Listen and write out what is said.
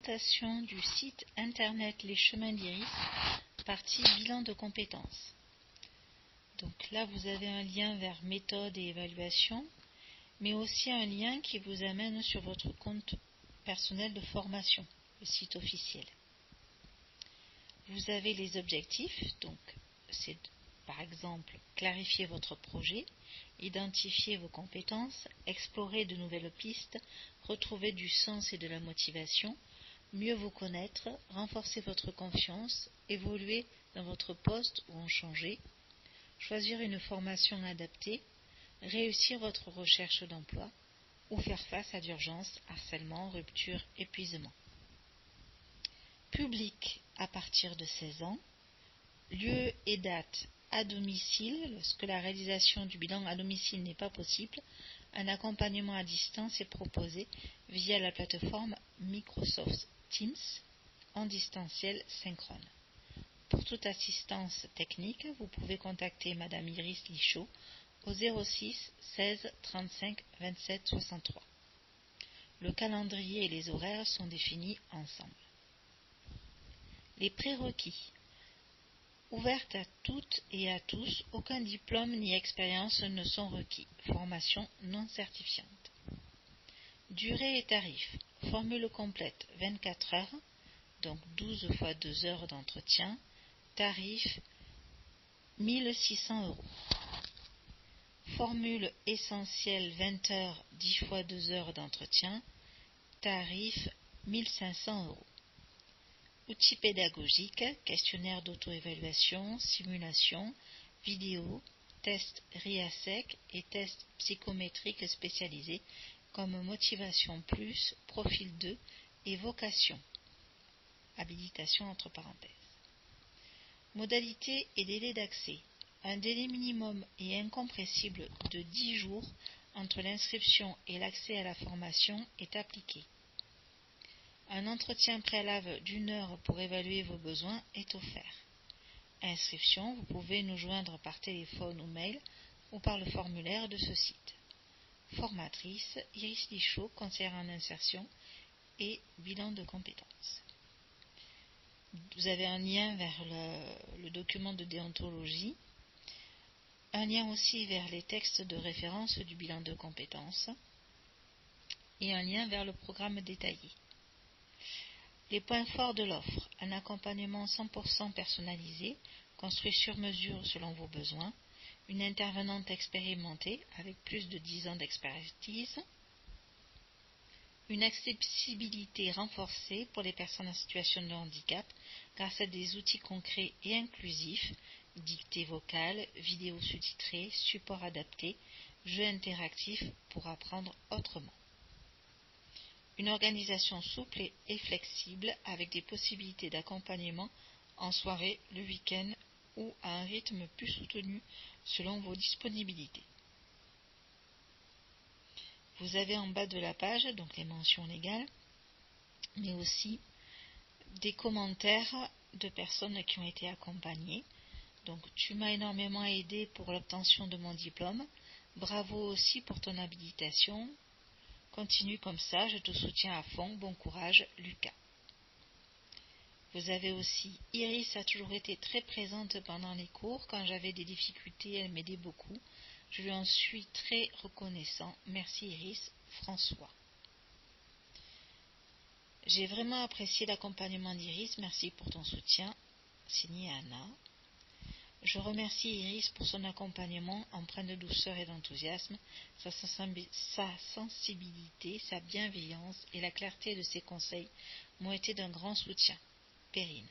Présentation du site internet Les Chemins d'Iris, partie bilan de compétences. Donc là, vous avez un lien vers méthode et évaluation, mais aussi un lien qui vous amène sur votre compte personnel de formation, le site officiel. Vous avez les objectifs, donc c'est par exemple clarifier votre projet, identifier vos compétences, explorer de nouvelles pistes, retrouver du sens et de la motivation, mieux vous connaître, renforcer votre confiance, évoluer dans votre poste ou en changer, choisir une formation adaptée, réussir votre recherche d'emploi ou faire face à d'urgence, harcèlement, rupture, épuisement. Public à partir de 16 ans, lieu et date à domicile, lorsque la réalisation du bilan à domicile n'est pas possible, un accompagnement à distance est proposé via la plateforme Microsoft Teams en distanciel synchrone. Pour toute assistance technique, vous pouvez contacter Madame Iris Lichaud au 06 16 35 27 63. Le calendrier et les horaires sont définis ensemble. Les prérequis. Ouverte à toutes et à tous, aucun diplôme ni expérience ne sont requis. Formation non certifiante. Durée et tarifs. Formule complète 24 heures, donc 12 fois 2 heures d'entretien. Tarif 1600 €. Formule essentielle 20 heures, 10 fois 2 heures d'entretien. Tarif 1500 €. Outils pédagogiques, questionnaire d'auto-évaluation, simulation, vidéo, tests RIASEC et tests psychométriques spécialisés comme Motivation Plus, Profil 2 et Vocation. Habilitation entre parenthèses. Modalités et délai d'accès. Un délai minimum et incompressible de 10 jours entre l'inscription et l'accès à la formation est appliqué. Un entretien préalable d'1 heure pour évaluer vos besoins est offert. Inscription, vous pouvez nous joindre par téléphone ou mail ou par le formulaire de ce site. Formatrice, Iris Lichaud, conseillère en insertion et bilan de compétences. Vous avez un lien vers le document de déontologie, un lien aussi vers les textes de référence du bilan de compétences et un lien vers le programme détaillé. Les points forts de l'offre, un accompagnement 100% personnalisé, construit sur mesure selon vos besoins, une intervenante expérimentée avec plus de 10 ans d'expertise, une accessibilité renforcée pour les personnes en situation de handicap grâce à des outils concrets et inclusifs, dictée vocale, vidéo sous-titrée, support adapté, jeux interactifs pour apprendre autrement. Une organisation souple et flexible avec des possibilités d'accompagnement en soirée, le week-end ou à un rythme plus soutenu selon vos disponibilités. Vous avez en bas de la page donc les mentions légales, mais aussi des commentaires de personnes qui ont été accompagnées. Donc tu m'as énormément aidé pour l'obtention de mon diplôme. Bravo aussi pour ton habilitation. Continue comme ça, je te soutiens à fond. Bon courage, Lucas. Vous avez aussi Iris a toujours été très présente pendant les cours. Quand j'avais des difficultés, elle m'aidait beaucoup. Je lui en suis très reconnaissant. Merci Iris. François. J'ai vraiment apprécié l'accompagnement d'Iris. Merci pour ton soutien. Signé Anna. Je remercie Iris pour son accompagnement empreint de douceur et d'enthousiasme, sa sensibilité, sa bienveillance et la clarté de ses conseils m'ont été d'un grand soutien. Perrine.